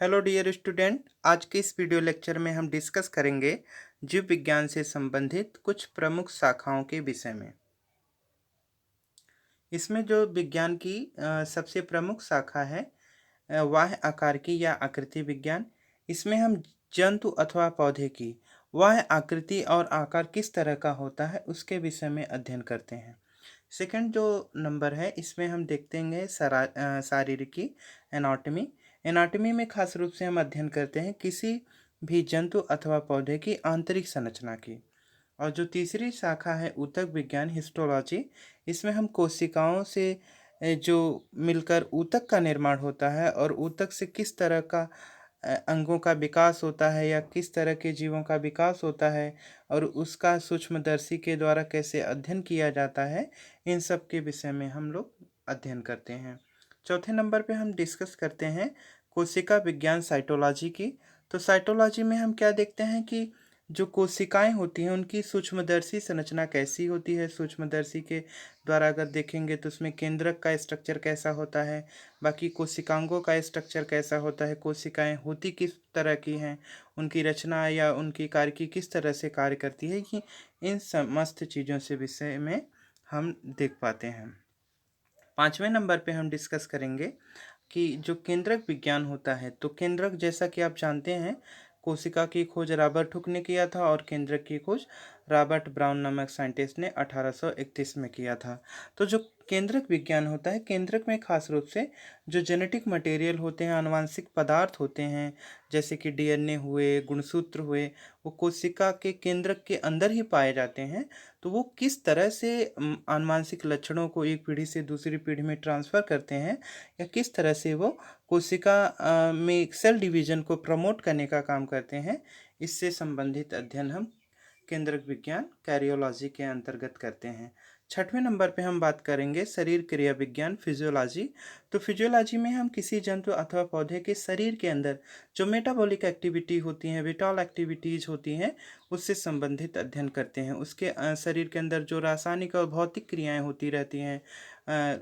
Hello dear student. आज के इस वीडियो लेक्चर में हम डिस्कस करेंगे जीव विज्ञान से संबंधित कुछ प्रमुख शाखाओं के विषय में। इसमें जो विज्ञान की सबसे प्रमुख शाखा है वह आकार की या आकृति विज्ञान। इसमें हम जंतु अथवा पौधे की वह आकृति और आकार किस तरह का होता है उसके विषय में अध्ययन करते हैं। सेकंड जो नंबर है इसमें हम देखते हैं शारीरिकी एनाटॉमी। एनाटॉमी में खास रूप से हम अध्ययन करते हैं किसी भी जंतु अथवा पौधे की आंतरिक संरचना की। और जो तीसरी शाखा है ऊतक विज्ञान हिस्टोलॉजी, इसमें हम कोशिकाओं से जो मिलकर ऊतक का निर्माण होता है और ऊतक से किस तरह का अंगों का विकास होता है या किस तरह के जीवों का विकास होता है और उसका सूक्ष्मदर्शी के द्वारा कैसे अध्ययन किया जाता है, इन सब के विषय में हम लोग अध्ययन करते हैं। चौथे नंबर पे हम डिस्कस करते हैं कोशिका विज्ञान साइटोलॉजी की। तो साइटोलॉजी में हम क्या देखते हैं कि जो कोशिकाएं होती हैं उनकी सूक्ष्मदर्शी संरचना कैसी होती है। सूक्ष्मदर्शी के द्वारा अगर देखेंगे तो उसमें केंद्रक का स्ट्रक्चर कैसा होता है, बाकी कोशिकांगों का स्ट्रक्चर कैसा होता है, कोशिकाएं होती किस तरह की हैं, उनकी रचना या उनकी कार्य की किस तरह से कार्य करती है, कि इन समस्त चीज़ों से विषय में हम देख पाते हैं। पाँचवें नंबर पे हम डिस्कस करेंगे कि जो केंद्रक विज्ञान होता है, तो केंद्रक जैसा कि आप जानते हैं कोशिका की खोज रॉबर्ट हुक ने किया था और केंद्रक की खोज रॉबर्ट ब्राउन नामक साइंटिस्ट ने 1831 में किया था। तो जो केंद्रक विज्ञान होता है, केंद्रक में खास रूप से जो जेनेटिक मटेरियल होते हैं, आनुवांशिक पदार्थ होते हैं, जैसे कि डीएनए हुए, गुणसूत्र हुए, वो कोशिका के केंद्रक के अंदर ही पाए जाते हैं। तो वो किस तरह से आनुवांशिक लक्षणों को एक पीढ़ी से दूसरी पीढ़ी में ट्रांसफ़र करते हैं या किस तरह से वो कोशिका में सेल डिवीजन को प्रमोट करने का काम करते हैं, इससे संबंधित अध्ययन हम केंद्रक विज्ञान कैरियोलॉजी के अंतर्गत करते हैं। छठवें नंबर पे हम बात करेंगे शरीर क्रिया विज्ञान फिजियोलॉजी। तो फिजियोलॉजी में हम किसी जंतु अथवा पौधे के शरीर के अंदर जो मेटाबॉलिक एक्टिविटी होती हैं, विटॉल एक्टिविटीज़ होती हैं, उससे संबंधित अध्ययन करते हैं। उसके शरीर के अंदर जो रासायनिक और भौतिक क्रियाएं होती रहती हैं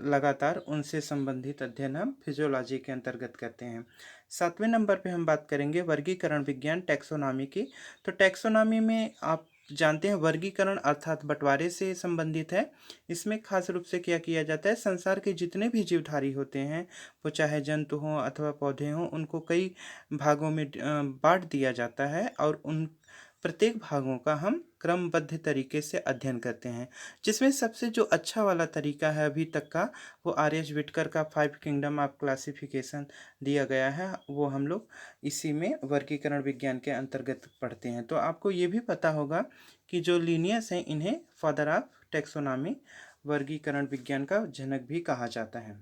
लगातार, उनसे संबंधित अध्ययन हम फिजियोलॉजी के अंतर्गत करते हैं। सातवें नंबर पे हम बात करेंगे वर्गीकरण विज्ञान टैक्सोनॉमी की। तो टैक्सोनॉमी में आप जानते हैं वर्गीकरण अर्थात बंटवारे से संबंधित है। इसमें खास रूप से क्या किया जाता है, संसार के जितने भी जीवधारी होते हैं, वो चाहे जंतु हों अथवा पौधे हों, उनको कई भागों में बांट दिया जाता है और उन प्रत्येक भागों का हम क्रमबद्ध तरीके से अध्ययन करते हैं। जिसमें सबसे जो अच्छा वाला तरीका है अभी तक का, वो आर.एच. विटकर का 5 किंगडम ऑफ क्लासिफिकेशन दिया गया है, वो हम लोग इसी में वर्गीकरण विज्ञान के अंतर्गत पढ़ते हैं। तो आपको ये भी पता होगा कि जो लीनियस हैं इन्हें फादर ऑफ टैक्सोनॉमी वर्गीकरण विज्ञान का जनक भी कहा जाता है।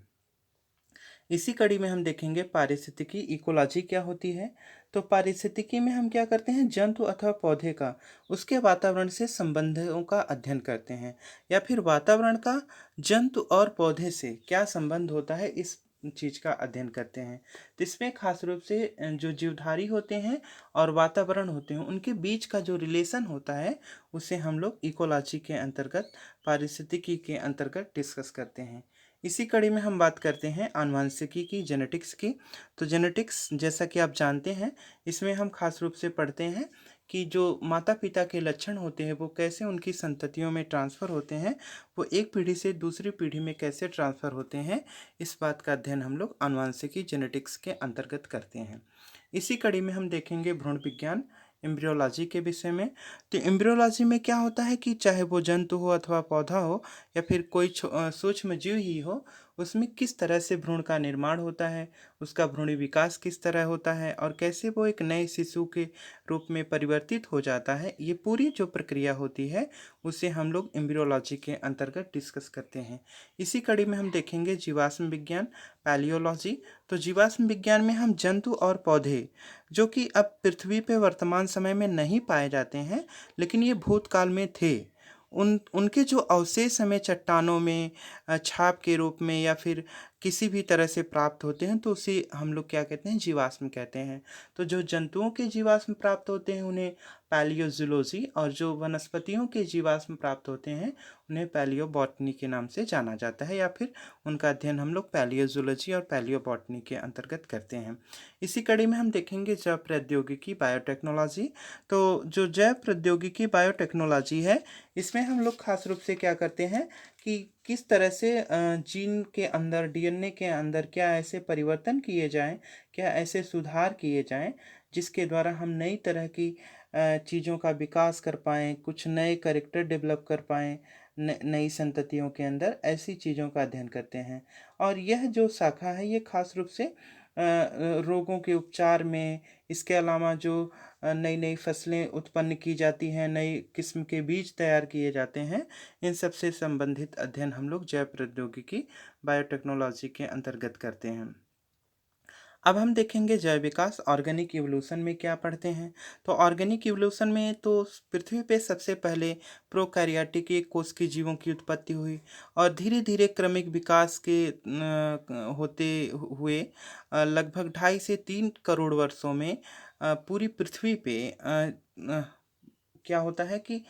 इसी कड़ी में हम देखेंगे पारिस्थितिकी इकोलॉजी क्या होती है। तो पारिस्थितिकी में हम क्या करते हैं, जंतु अथवा पौधे का उसके वातावरण से संबंधों का अध्ययन करते हैं, या फिर वातावरण का जंतु और पौधे से क्या संबंध होता है, इस चीज़ का अध्ययन करते हैं। तो इसमें खास रूप से जो जीवधारी होते हैं और वातावरण होते हैं उनके बीच का जो रिलेशन होता है, उसे हम लोग इकोलॉजी के अंतर्गत पारिस्थितिकी के अंतर्गत डिस्कस करते हैं। इसी कड़ी में हम बात करते हैं आनुवंशिकी की, जेनेटिक्स की। तो जेनेटिक्स जैसा कि आप जानते हैं, इसमें हम खास रूप से पढ़ते हैं कि जो माता पिता के लक्षण होते हैं वो कैसे उनकी संततियों में ट्रांसफ़र होते हैं, वो एक पीढ़ी से दूसरी पीढ़ी में कैसे ट्रांसफ़र होते हैं, इस बात का अध्ययन हम लोग आनुवंशिकी जेनेटिक्स के अंतर्गत करते हैं। इसी कड़ी में हम देखेंगे भ्रूण विज्ञान एम्ब्रियोलॉजी के विषय में। तो एम्ब्रियोलॉजी में क्या होता है कि चाहे वो जंतु हो अथवा पौधा हो या फिर कोई सूक्ष्म जीव ही हो, उसमें किस तरह से भ्रूण का निर्माण होता है, उसका भ्रूणी विकास किस तरह होता है और कैसे वो एक नए शिशु के रूप में परिवर्तित हो जाता है, ये पूरी जो प्रक्रिया होती है उसे हम लोग एम्ब्रियोलॉजी के अंतर्गत डिस्कस करते हैं। इसी कड़ी में हम देखेंगे जीवाश्म विज्ञान पैलियोलॉजी। तो जीवाश्म विज्ञान में हम जंतु और पौधे जो कि अब पृथ्वी पे वर्तमान समय में नहीं पाए जाते हैं, लेकिन ये भूतकाल में थे, उनके जो अवशेष हमें चट्टानों में छाप के रूप में या फिर किसी भी तरह से प्राप्त होते हैं तो उसे हम लोग क्या कहते हैं, जीवाश्म कहते हैं। तो जो जंतुओं के जीवाश्म प्राप्त होते हैं उन्हें पैलियोजूलॉजी, और जो वनस्पतियों के जीवाश्म प्राप्त होते हैं उन्हें पैलियोबॉटनी के नाम से जाना जाता है, या फिर उनका अध्ययन हम लोग पैलियोजूलॉजी और पैलियोबॉटनी के अंतर्गत करते हैं। इसी कड़ी में हम देखेंगे जैव प्रौद्योगिकी बायोटेक्नोलॉजी। तो जो जैव प्रौद्योगिकी बायोटेक्नोलॉजी है, इसमें हम लोग खास रूप से क्या करते हैं कि किस तरह से जीन के अंदर, डीएनए के अंदर क्या ऐसे परिवर्तन किए जाएं, क्या ऐसे सुधार किए जाएं जिसके द्वारा हम नई तरह की चीज़ों का विकास कर पाएँ, कुछ नए कैरेक्टर डेवलप कर पाएँ नई संततियों के अंदर, ऐसी चीज़ों का अध्ययन करते हैं। और यह जो शाखा है ये खास रूप से रोगों के उपचार में, इसके अलावा जो नई नई फसलें उत्पन्न की जाती हैं, नई किस्म के बीज तैयार किए जाते हैं, इन सब से संबंधित अध्ययन हम लोग जैव प्रौद्योगिकी बायोटेक्नोलॉजी के अंतर्गत करते हैं। अब हम देखेंगे जैव विकास ऑर्गेनिक इवोल्यूशन में क्या पढ़ते हैं। तो ऑर्गेनिक इवोल्यूशन में तो पृथ्वी पे सबसे पहले प्रोकैरियोटिक एक कोष के जीवों की उत्पत्ति हुई, और धीरे धीरे क्रमिक विकास के होते हुए लगभग 2.5 से 3 करोड़ वर्षों में पूरी पृथ्वी पे क्या होता है कि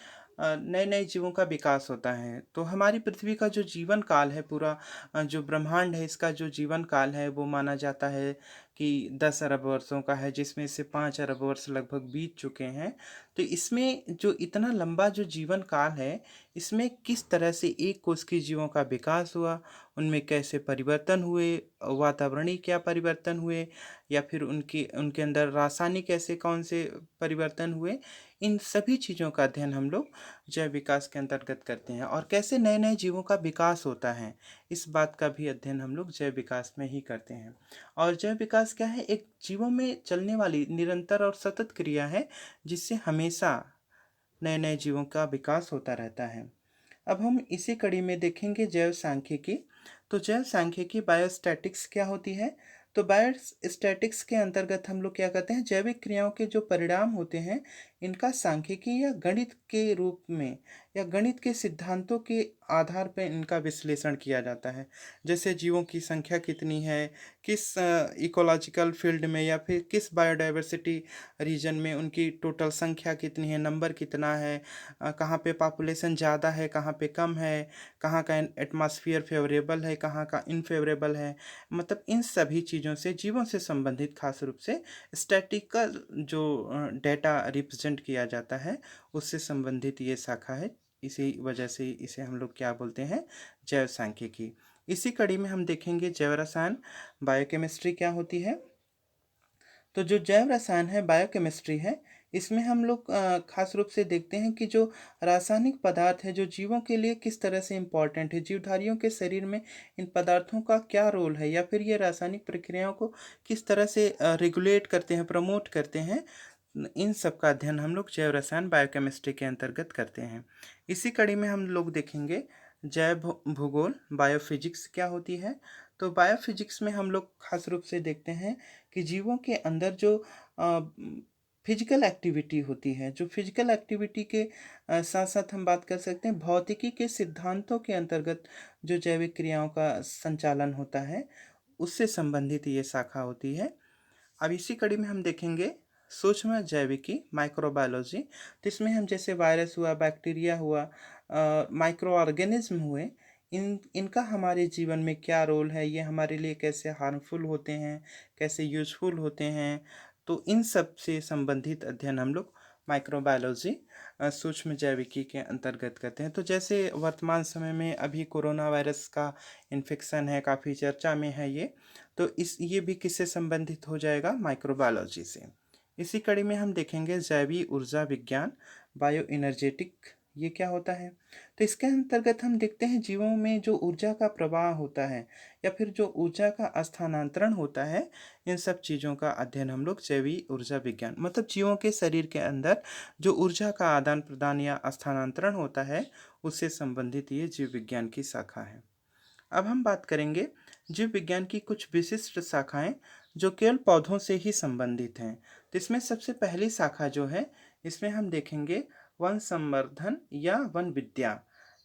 नए नए जीवों का विकास होता है। तो हमारी पृथ्वी का जो जीवन काल है, पूरा जो ब्रह्मांड है, इसका जो जीवन काल है वो माना जाता है कि 10 अरब वर्षों का है, जिसमें से 5 अरब वर्ष लगभग बीत चुके हैं। तो इसमें जो इतना लंबा जो जीवन काल है, इसमें किस तरह से एक कोष के जीवों का विकास हुआ, उनमें कैसे परिवर्तन हुए, वातावरणीय क्या परिवर्तन हुए, या फिर उनके उनके अंदर रासायनिक ऐसे कौन से परिवर्तन हुए, इन सभी चीज़ों का अध्ययन हम लोग जैव विकास के अंतर्गत करते हैं। और कैसे नए नए जीवों का विकास होता है, इस बात का भी अध्ययन हम लोग जैव विकास में ही करते हैं। और जैव विकास क्या है, एक जीवों में चलने वाली निरंतर और सतत क्रिया है, जिससे हमेशा नए नए जीवों का विकास होता रहता है। अब हम इसी कड़ी में देखेंगे जैव सांख्यिकी। तो जैव सांख्यिकी बायोस्टैटिक्स क्या होती है। तो बायोस्टैटिक्स के अंतर्गत हम लोग क्या करते हैं, जैविक क्रियाओं के जो परिणाम होते हैं, इनका सांख्यिकी या गणित के रूप में, या गणित के सिद्धांतों के आधार पर इनका विश्लेषण किया जाता है। जैसे जीवों की संख्या कितनी है, किस इकोलॉजिकल फील्ड में, या फिर किस बायोडाइवर्सिटी रीजन में उनकी टोटल संख्या कितनी है, नंबर कितना है, कहाँ पे पॉपुलेशन ज़्यादा है, कहाँ पे कम है, कहाँ का एटमॉस्फेयर फेवरेबल है, कहाँ का इनफेवरेबल है। मतलब इन सभी चीज़ों से, जीवों से संबंधित खास रूप से स्टैटिकल जो डेटा रिप्रेजेंट किया जाता है, उससे संबंधित ये शाखा है। इसी वजह से इसे हम लोग क्या बोलते हैं, जैव सांख्यिकी। इसी कड़ी में हम देखेंगे जैव रसायन बायोकेमिस्ट्री क्या होती है। तो जो जैव रसायन है, बायोकेमिस्ट्री है, इसमें हम लोग खास रूप से देखते हैं कि जो रासायनिक पदार्थ है जो जीवों के लिए किस तरह से इम्पॉर्टेंट है, जीवधारियों के शरीर में इन पदार्थों का क्या रोल है, या फिर ये रासायनिक प्रक्रियाओं को किस तरह से रेगुलेट करते हैं, प्रमोट करते हैं। इन सब का अध्ययन हम लोग जैव रसायन बायोकेमिस्ट्री के अंतर्गत करते हैं। इसी कड़ी में हम लोग देखेंगे जैव भूगोल बायोफिजिक्स क्या होती है। तो बायोफिजिक्स में हम लोग खास रूप से देखते हैं कि जीवों के अंदर जो फिजिकल एक्टिविटी होती है, जो फिजिकल एक्टिविटी के साथ साथ हम बात कर सकते हैं भौतिकी के सिद्धांतों के अंतर्गत जो जैविक क्रियाओं का संचालन होता है, उससे संबंधित ये शाखा होती है। अब इसी कड़ी में हम देखेंगे सूक्ष्म जैविकी माइक्रोबायोलॉजी। तो इसमें हम जैसे वायरस हुआ, बैक्टीरिया हुआ, माइक्रो ऑर्गेनिज्म हुए, इनका हमारे जीवन में क्या रोल है, ये हमारे लिए कैसे हार्मफुल होते हैं, कैसे यूजफुल होते हैं। तो इन सब से संबंधित अध्ययन हम लोग माइक्रोबायोलॉजी सूक्ष्म जैविकी के अंतर्गत करते हैं। तो जैसे वर्तमान समय में अभी कोरोना वायरस का इन्फेक्शन है, काफ़ी चर्चा में है ये। तो ये भी किससे संबंधित हो जाएगा, माइक्रोबायोलॉजी से। इसी कड़ी में हम देखेंगे जैवी ऊर्जा विज्ञान बायो एनर्जेटिक, ये क्या होता है। तो इसके अंतर्गत हम देखते हैं जीवों में जो ऊर्जा का प्रवाह होता है, या फिर जो ऊर्जा का स्थानांतरण होता है, इन सब चीज़ों का अध्ययन हम लोग जैवी ऊर्जा विज्ञान, मतलब जीवों के शरीर के अंदर जो ऊर्जा का आदान प्रदान या स्थानांतरण होता है, उससे संबंधित ये जीव विज्ञान की शाखा है। अब हम बात करेंगे जीव विज्ञान की कुछ विशिष्ट शाखाएं जो केवल पौधों से ही संबंधित हैं। तो इसमें सबसे पहली शाखा जो है, इसमें हम देखेंगे वन संवर्धन या वन विद्या।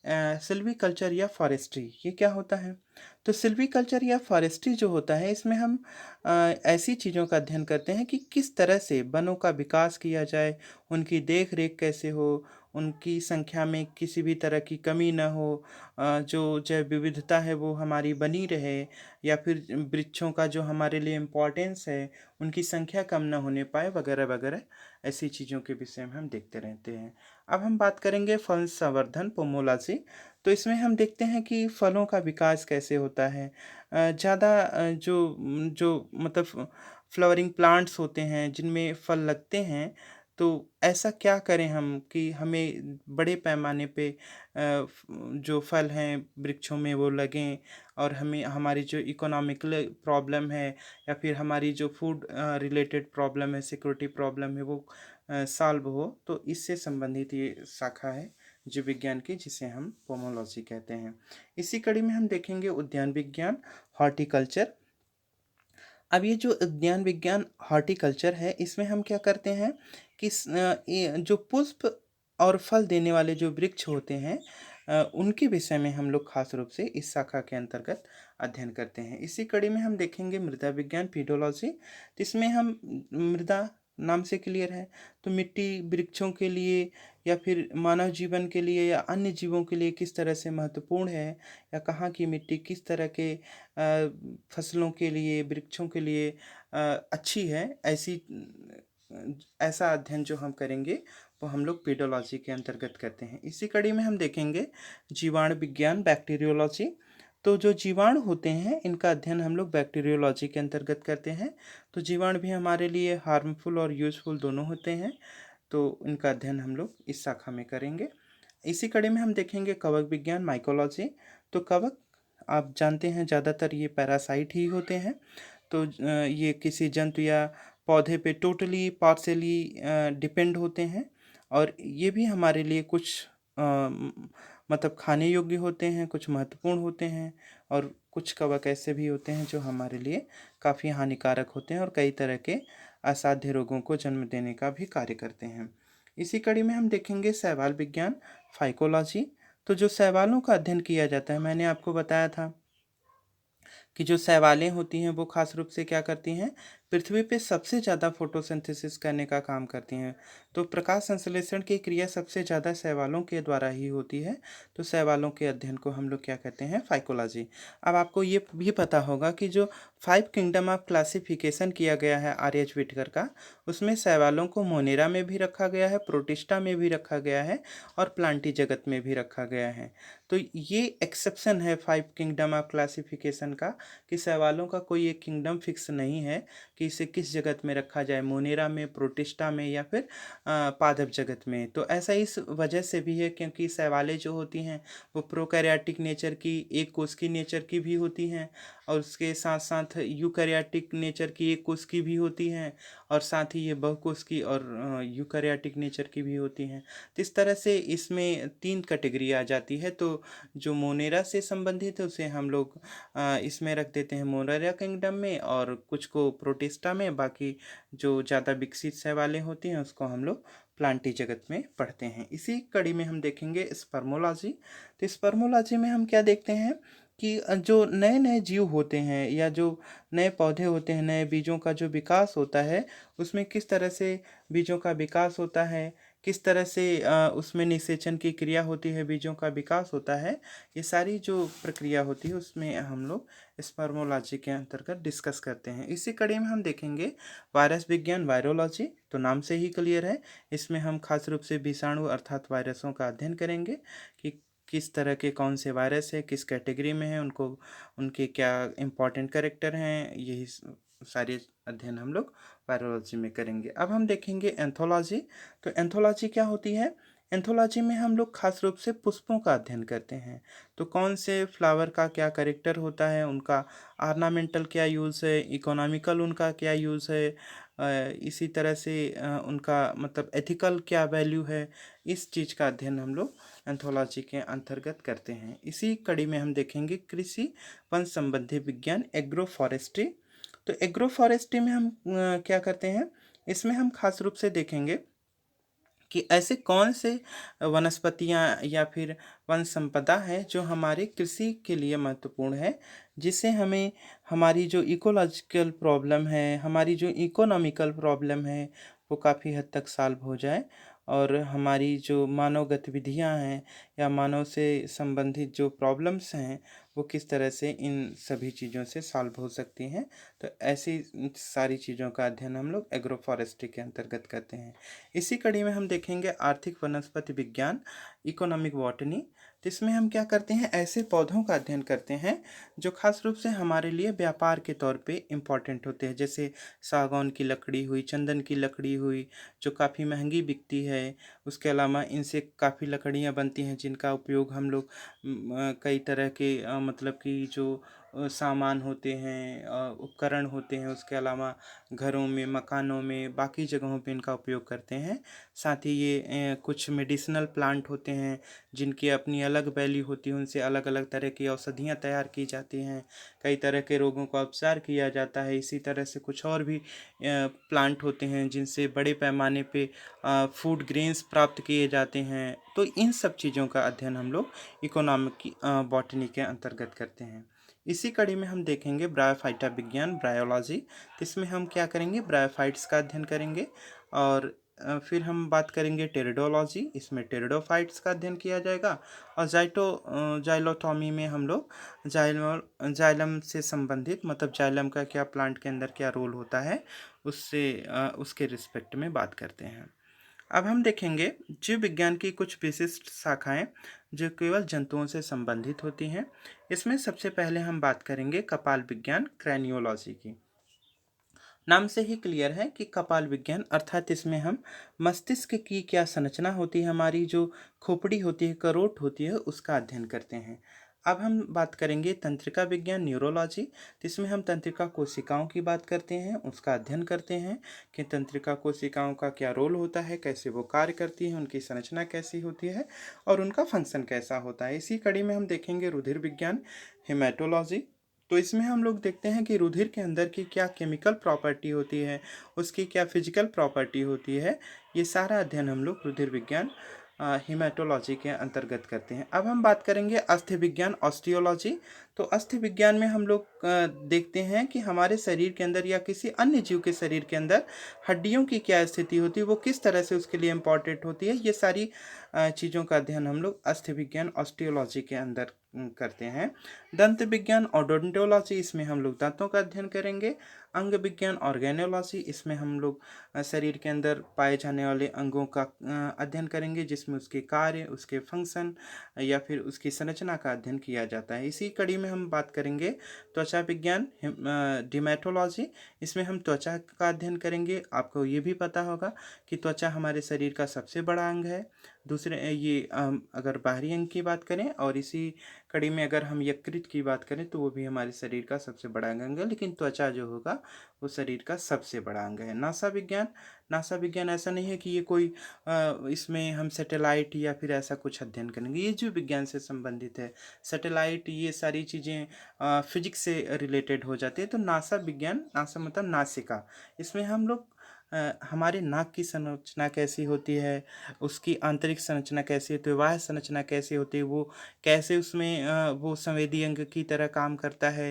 सिल्वीकल्चर या फॉरेस्ट्री ये क्या होता है? तो सिल्वीकल्चर या फॉरेस्ट्री जो होता है इसमें हम ऐसी चीज़ों का अध्ययन करते हैं कि किस तरह से वनों का विकास किया जाए, उनकी देख-रेख कैसे हो, उनकी संख्या में किसी भी तरह की कमी ना हो, जो जैव विविधता है वो हमारी बनी रहे, या फिर वृक्षों का जो हमारे लिए इम्पोर्टेंस है, उनकी संख्या कम ना होने पाए वगैरह-वगैरह, ऐसी चीज़ों के विषय में हम देखते रहते हैं। अब हम बात करेंगे फल संवर्धन पोमोलॉजी। तो इसमें हम देखते हैं कि फलों का विकास कैसे होता है। ज़्यादा जो मतलब फ्लावरिंग प्लांट्स होते हैं जिनमें फल लगते हैं, तो ऐसा क्या करें हम कि हमें बड़े पैमाने पे जो फल हैं वृक्षों में वो लगें, और हमें हमारी जो इकोनॉमिकल प्रॉब्लम है या फिर हमारी जो फूड रिलेटेड प्रॉब्लम है, सिक्योरिटी प्रॉब्लम है, वो सॉल्व हो। तो इससे संबंधित ये शाखा है जीव विज्ञान की, जिसे हम पोमोलॉजी कहते हैं। इसी कड़ी में हम देखेंगे उद्यान विज्ञान, हॉर्टिकल्चर। अब ये जो उद्यान विज्ञान हॉर्टिकल्चर है, इसमें हम क्या करते हैं कि ये जो पुष्प और फल देने वाले जो वृक्ष होते हैं, उनके विषय में हम लोग खास रूप से इस शाखा के अंतर्गत अध्ययन करते हैं। इसी कड़ी में हम देखेंगे मृदा विज्ञान, पीडोलॉजी। तो इसमें हम मृदा नाम से क्लियर है, तो मिट्टी वृक्षों के लिए या फिर मानव जीवन के लिए या अन्य जीवों के लिए किस तरह से महत्वपूर्ण है, या कहाँ की मिट्टी किस तरह के फसलों के लिए, वृक्षों के लिए अच्छी है, ऐसा अध्ययन जो हम करेंगे वो हम लोग पेडोलॉजी के अंतर्गत करते हैं। इसी कड़ी में हम देखेंगे जीवाणु विज्ञान, बैक्टीरियोलॉजी। तो जो जीवाणु होते हैं इनका अध्ययन हम लोग बैक्टीरियोलॉजी के अंतर्गत करते हैं। तो जीवाणु भी हमारे लिए हार्मफुल और यूज़फुल दोनों होते हैं, तो इनका अध्ययन हम लोग इस शाखा में करेंगे। इसी कड़ी में हम देखेंगे कवक विज्ञान, माइकोलॉजी। तो कवक आप जानते हैं ज़्यादातर ये पैरासाइट ही होते हैं। तो ये किसी जंतु या पौधे पे टोटली पार्शियली डिपेंड होते हैं, और ये भी हमारे लिए कुछ मतलब खाने योग्य होते हैं, कुछ महत्वपूर्ण होते हैं, और कुछ कवक ऐसे भी होते हैं जो हमारे लिए काफ़ी हानिकारक होते हैं और कई तरह के असाध्य रोगों को जन्म देने का भी कार्य करते हैं। इसी कड़ी में हम देखेंगे शैवाल विज्ञान, फाइकोलॉजी। तो जो शैवालों का अध्ययन किया जाता है, मैंने आपको बताया था कि जो शैवालें होती हैं वो खास रूप से क्या करती हैं, पृथ्वी पे सबसे ज़्यादा फोटोसिंथेसिस करने का काम करती हैं। तो प्रकाश संश्लेषण की क्रिया सबसे ज़्यादा शैवालों के द्वारा ही होती है। तो शैवालों के अध्ययन को हम लोग क्या कहते हैं, फाइकोलॉजी। अब आपको ये भी पता होगा कि जो 5 किंगडम ऑफ क्लासिफिकेशन किया गया है आर.एच. व्हिटकर का, उसमें शैवालों को मोनेरा में भी रखा गया है, प्रोटिस्टा में भी रखा गया है, और प्लांटी जगत में भी रखा गया है। तो ये एक्सेप्शन है 5 किंगडम ऑफ क्लासिफिकेशन का, कि शैवालों का कोई एक किंगडम फिक्स नहीं है कि इसे किस जगत में रखा जाए, मोनेरा में, प्रोटिस्टा में, या फिर पादप जगत में। तो ऐसा इस वजह से भी है क्योंकि शैवालें जो होती हैं वो प्रोकैरियोटिक नेचर की, एक कोश की नेचर की भी होती हैं, और उसके साथ साथ यूकैरियोटिक नेचर की, एक कोश की भी होती हैं, और साथ ही ये बहुकोश की और यूकैरियोटिक नेचर की भी होती हैं। तो इस तरह से इसमें 3 कैटेगरी आ जाती है। तो जो मोनेरा से संबंधित है उसे हम लोग इसमें रख देते हैं मोनेरा किंगडम में, और कुछ को प्रोटिस्टा में, बाकी जो ज़्यादा विकसित शैवालें होती हैं उसको हम लोग प्लांटी जगत में पढ़ते हैं। इसी कड़ी में हम देखेंगे स्पर्मोलॉजी। तो स्पर्मोलॉजी में हम क्या देखते हैं कि जो नए नए जीव होते हैं या जो नए पौधे होते हैं, नए बीजों का जो विकास होता है, उसमें किस तरह से बीजों का विकास होता है, किस तरह से उसमें निषेचन की क्रिया होती है, बीजों का विकास होता है, ये सारी जो प्रक्रिया होती है उसमें हम लोग स्पर्मोलॉजी के अंतर्गत डिस्कस करते हैं। इसी कड़ी में हम देखेंगे वायरस विज्ञान, वायरोलॉजी। तो नाम से ही क्लियर है, इसमें हम खास रूप से विषाणु अर्थात वायरसों का अध्ययन करेंगे कि किस तरह के कौन से वायरस है, किस कैटेगरी में है, उनको उनके क्या इम्पोर्टेंट कैरेक्टर हैं, यही सारे अध्ययन हम लोग वायरोलॉजी में करेंगे। अब हम देखेंगे एंथोलॉजी। तो एंथोलॉजी क्या होती है? एंथोलॉजी में हम लोग खास रूप से पुष्पों का अध्ययन करते हैं। तो कौन से फ्लावर का क्या कैरेक्टर होता है, उनका ऑर्नामेंटल क्या यूज़ है, इकोनॉमिकल उनका क्या यूज़ है, इसी तरह से उनका मतलब एथिकल क्या वैल्यू है, इस चीज़ का अध्ययन हम लोग एंथोलॉजी के अंतर्गत करते हैं। इसी कड़ी में हम देखेंगे कृषि वन संबंधी विज्ञान, एग्रो फॉरेस्ट्री। तो एग्रो फॉरेस्ट्री में हम क्या करते हैं, इसमें हम खास रूप से देखेंगे कि ऐसे कौन से वनस्पतियाँ या फिर वन संपदा है जो हमारे कृषि के लिए महत्वपूर्ण है, जिससे हमें हमारी जो इकोलॉजिकल प्रॉब्लम है, हमारी जो इकोनॉमिकल प्रॉब्लम है, वो काफ़ी हद तक सॉल्व हो जाए और हमारी जो मानव गतिविधियाँ हैं या मानव से संबंधित जो प्रॉब्लम्स हैं, वो किस तरह से इन सभी चीज़ों से सॉल्व हो सकती हैं। तो ऐसी सारी चीज़ों का अध्ययन हम लोग एग्रो फॉरेस्ट्री के अंतर्गत करते हैं। इसी कड़ी में हम देखेंगे आर्थिक वनस्पति विज्ञान, इकोनॉमिक बॉटनी। तो इसमें हम क्या करते हैं, ऐसे पौधों का अध्ययन करते हैं जो खास रूप से हमारे लिए व्यापार के तौर पे इम्पॉर्टेंट होते हैं, जैसे सागौन की लकड़ी हुई, चंदन की लकड़ी हुई, जो काफ़ी महंगी बिकती है। उसके अलावा इनसे काफ़ी लकड़ियाँ बनती हैं जिनका उपयोग हम लोग कई तरह के मतलब कि जो सामान होते हैं, उपकरण होते हैं, उसके अलावा घरों में, मकानों में, बाकी जगहों पे इनका उपयोग करते हैं। साथ ही ये कुछ मेडिसिनल प्लांट होते हैं जिनकी अपनी अलग वैल्यू होती है, उनसे अलग अलग तरह की औषधियाँ तैयार की जाती हैं, कई तरह के रोगों का उपचार किया जाता है। इसी तरह से कुछ और भी प्लांट होते हैं जिनसे बड़े पैमाने पे फूड ग्रेन्स प्राप्त किए जाते हैं। तो इन सब चीज़ों का अध्ययन हम लोग इकोनॉमिक की बॉटनी के अंतर्गत करते हैं। इसी कड़ी में हम देखेंगे ब्रायोफाइटा विज्ञान, ब्रायोलॉजी। तो इसमें हम क्या करेंगे, ब्रायोफाइट्स का अध्ययन करेंगे और फिर हम बात करेंगे टेरिडोलॉजी। इसमें टेरिडोफाइट्स का अध्ययन किया जाएगा और जाइलोटॉमी में हम लोग जाइलम से संबंधित, मतलब जाइलम का क्या प्लांट के अंदर क्या रोल होता है, उसके रिस्पेक्ट में बात करते हैं। अब हम देखेंगे जीव विज्ञान की कुछ विशिष्ट शाखाएं जो केवल जंतुओं से संबंधित होती हैं। इसमें सबसे पहले हम बात करेंगे कपाल विज्ञान, क्रैनियोलॉजी की। नाम से ही क्लियर है कि कपाल विज्ञान अर्थात इसमें हम मस्तिष्क की क्या संरचना होती है, हमारी जो खोपड़ी होती है, करोट होती है, उसका अध्ययन करते हैं। अब हम बात करेंगे तंत्रिका विज्ञान, न्यूरोलॉजी। तो इसमें हम तंत्रिका कोशिकाओं की बात करते हैं, उसका अध्ययन करते हैं कि तंत्रिका कोशिकाओं का क्या रोल होता है, कैसे वो कार्य करती हैं, उनकी संरचना कैसी होती है और उनका फंक्शन कैसा होता है। इसी कड़ी में हम देखेंगे रुधिर विज्ञान, हेमेटोलॉजी। तो इसमें हम लोग देखते हैं कि रुधिर के अंदर की क्या केमिकल प्रॉपर्टी होती है, उसकी क्या फिजिकल प्रॉपर्टी होती है। ये सारा अध्ययन हम लोग रुधिर विज्ञान, हेमेटोलॉजी के अंतर्गत करते हैं। अब हम बात करेंगे अस्थि विज्ञान, ऑस्टियोलॉजी। तो अस्थि विज्ञान में हम लोग देखते हैं कि हमारे शरीर के अंदर या किसी अन्य जीव के शरीर के अंदर हड्डियों की क्या स्थिति होती है, वो किस तरह से उसके लिए इम्पॉर्टेंट होती है। ये सारी चीज़ों का अध्ययन हम लोग अस्थि विज्ञान, ऑस्टियोलॉजी के अंदर करते हैं। दंत विज्ञान, ओडोंटोलॉजी, इसमें हम लोग दांतों का अध्ययन करेंगे। अंग विज्ञान, ऑर्गेनोलॉजी, इसमें हम लोग शरीर के अंदर पाए जाने वाले अंगों का अध्ययन करेंगे, जिसमें उसके कार्य, उसके फंक्शन या फिर उसकी संरचना का अध्ययन किया जाता है। इसी कड़ी में हम बात करेंगे त्वचा विज्ञान, डिमेटोलॉजी। इसमें हम त्वचा का अध्ययन करेंगे। आपको ये भी पता होगा कि त्वचा हमारे शरीर का सबसे बड़ा अंग है। दूसरे ये अगर बाहरी अंग की बात करें और इसी कड़ी में अगर हम यकृत की बात करें तो वो भी हमारे शरीर का सबसे बड़ा अंग है, लेकिन त्वचा जो होगा वो शरीर का सबसे बड़ा अंग है। नासा विज्ञान, नासा विज्ञान ऐसा नहीं है कि ये कोई इसमें हम सैटेलाइट या फिर ऐसा कुछ अध्ययन करेंगे, ये जीव विज्ञान से संबंधित है। सैटेलाइट, ये सारी चीज़ें फिजिक्स से रिलेटेड हो जाती है। तो नासा विज्ञान, नासा मतलब नासिका, इसमें हम लोग हमारे नाक की संरचना कैसी होती है, उसकी आंतरिक संरचना कैसी होती है, बाह्य संरचना कैसी होती है, वो कैसे उसमें वो संवेदी अंग की तरह काम करता है,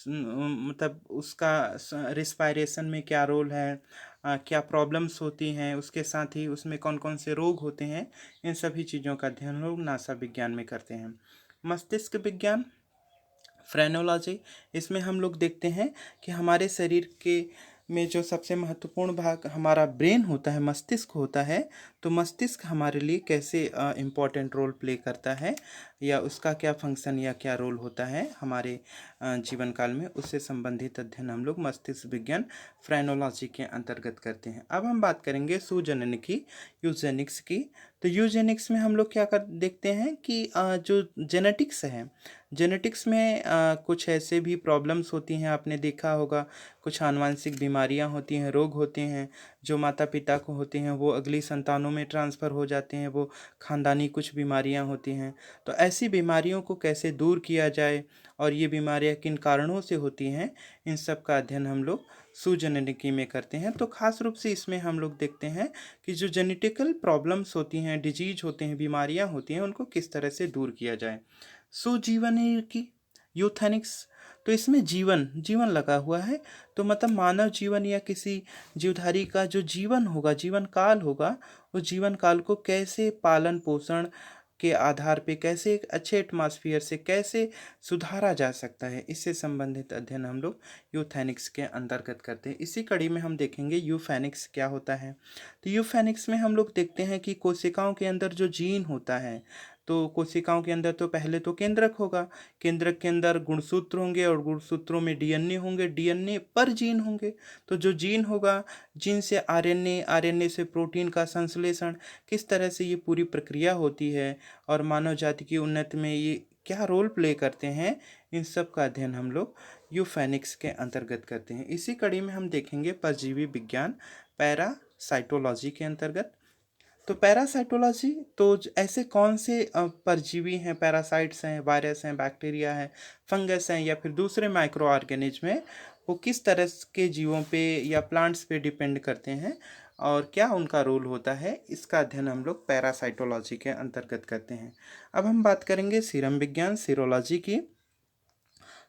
मतलब उसका रिस्पायरेशन में क्या रोल है, क्या प्रॉब्लम्स होती हैं, उसके साथ ही उसमें कौन कौन से रोग होते हैं, इन सभी चीज़ों का अध्ययन लोग नासा विज्ञान में करते हैं। मस्तिष्क विज्ञान, फ्रेनोलॉजी, इसमें हम लोग देखते हैं कि हमारे शरीर के में जो सबसे महत्वपूर्ण भाग हमारा ब्रेन होता है, मस्तिष्क होता है। तो मस्तिष्क हमारे लिए कैसे इम्पोर्टेंट रोल प्ले करता है या उसका क्या फंक्शन या क्या रोल होता है हमारे जीवन काल में, उससे संबंधित अध्ययन हम लोग मस्तिष्क विज्ञान, फ्रेनोलॉजी के अंतर्गत करते हैं। अब हम बात करेंगे सुजनन की, यूजेनिक्स की। तो यूजेनिक्स में हम लोग क्या कर देखते हैं कि जो जेनेटिक्स है, जेनेटिक्स में कुछ ऐसे भी प्रॉब्लम्स होती हैं, आपने देखा होगा, कुछ आनुवंशिक बीमारियां होती हैं, रोग होते हैं जो माता पिता को होते हैं, वो अगली संतानों में ट्रांसफ़र हो जाते हैं, वो खानदानी कुछ बीमारियां होती हैं। तो ऐसी बीमारियों को कैसे दूर किया जाए और ये बीमारियां किन कारणों से होती हैं, इन सब का अध्ययन हम लोग सुजननिकी में करते हैं। तो खास रूप से इसमें हम लोग देखते हैं कि जो जेनेटिकल प्रॉब्लम्स होती हैं, डिजीज होते हैं, बीमारियां होती हैं, उनको किस तरह से दूर किया जाए। सुजीवनिकी, यूथेनिक्स, तो इसमें जीवन जीवन लगा हुआ है। तो मतलब मानव जीवन या किसी जीवधारी का जो जीवन होगा, जीवन काल होगा, उस जीवन काल को कैसे पालन पोषण के आधार पे कैसे एक अच्छे एटमॉस्फेयर से कैसे सुधारा जा सकता है, इससे संबंधित अध्ययन हम लोग यूथेनिक्स के अंतर्गत करते हैं। इसी कड़ी में हम देखेंगे यूफेनिक्स क्या होता है। तो यूफेनिक्स में हम लोग देखते हैं कि कोशिकाओं के अंदर जो जीन होता है, तो कोशिकाओं के अंदर तो पहले तो केंद्रक होगा, केंद्रक के अंदर गुणसूत्र होंगे और गुणसूत्रों में डीएनए होंगे, डीएनए पर जीन होंगे। तो जो जीन होगा, जीन से आरएनए, आरएनए से प्रोटीन का संश्लेषण, किस तरह से ये पूरी प्रक्रिया होती है और मानव जाति की उन्नति में ये क्या रोल प्ले करते हैं, इन सब का अध्ययन हम लोग यूफेनिक्स के अंतर्गत करते हैं। इसी कड़ी में हम देखेंगे परजीवी विज्ञान, पैरासाइटोलॉजी के अंतर्गत। तो पैरासाइटोलॉजी, तो ऐसे कौन से परजीवी हैं, पैरासाइट्स हैं, वायरस हैं, बैक्टीरिया हैं, फंगस हैं या फिर दूसरे माइक्रो ऑर्गेनिज्म हैं, वो किस तरह के जीवों पे या प्लांट्स पे डिपेंड करते हैं और क्या उनका रोल होता है, इसका अध्ययन हम लोग पैरासाइटोलॉजी के अंतर्गत करते हैं। अब हम बात करेंगे सीरम विज्ञान, सीरोलॉजी की।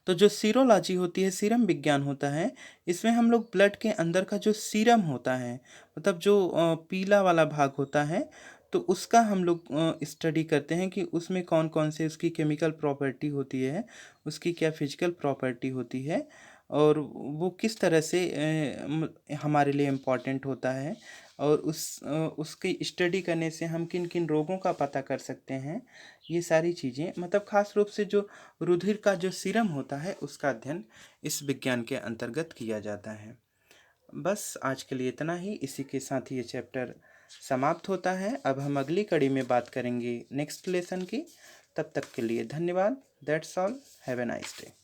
तो जो सीरोलॉजी होती है, सीरम विज्ञान होता है, इसमें हम लोग ब्लड के अंदर का जो सीरम होता है, मतलब जो पीला वाला भाग होता है, तो उसका हम लोग स्टडी करते हैं कि उसमें कौन कौन से उसकी केमिकल प्रॉपर्टी होती है, उसकी क्या फिजिकल प्रॉपर्टी होती है और वो किस तरह से हमारे लिए इम्पॉर्टेंट होता है और उसकी स्टडी करने से हम किन किन रोगों का पता कर सकते हैं। ये सारी चीज़ें, मतलब खास रूप से जो रुधिर का जो सीरम होता है, उसका अध्ययन इस विज्ञान के अंतर्गत किया जाता है। बस आज के लिए इतना ही। इसी के साथ ये चैप्टर समाप्त होता है। अब हम अगली कड़ी में बात करेंगे नेक्स्ट लेसन की। तब तक के लिए धन्यवाद। That's all. Have a nice day.